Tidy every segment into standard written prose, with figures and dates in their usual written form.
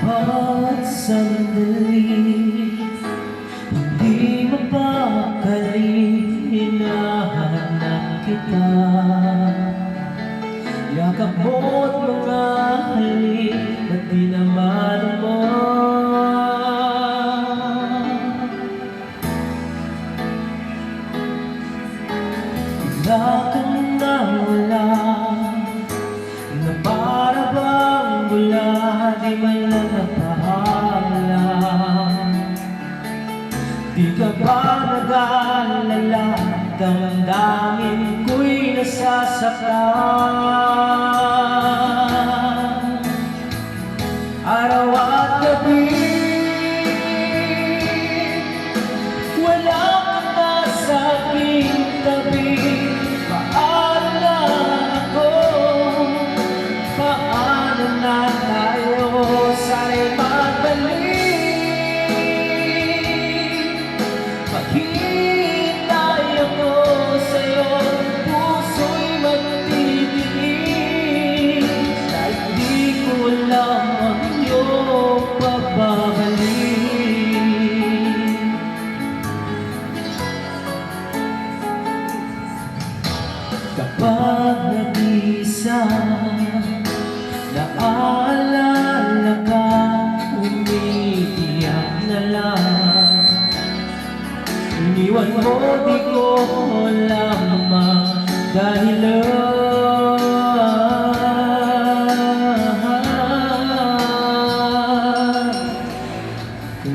Bawat sandali, hindi mapakali, hinahanap kita. Yakap mo't mga halik na di naman mo. Bigla kang nawala, na para bang bula, di man lang napaalam. Di ka ba nag-aalala, damdamin ko'y nasasaktan. Araw at gabi, wala ka na sa aking tabi. Paano na ako? Paano na tayo? Sana'y magbalik. Maghihintay ako sa'yo, puso'y magtitiis. Dahil di ko alam ang iyong pagbabalik. Kapag nag-isa, naaalala ka, umiiyak na lang. Iniwan mo, di ko alam ang dahilan.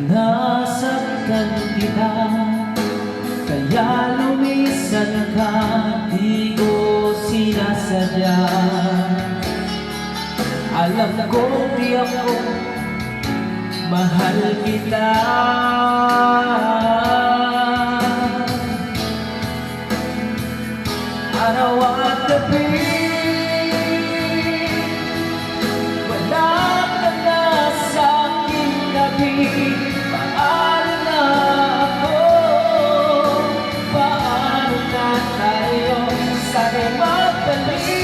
Nasaktan kita, kaya lumisan ka, di ko sinasadya. Alam ko di ako mahal kita. Araw at gabi, wala ka na sa aking tabi. Paano na ako? Paano na tayo? Sana'y magbalik.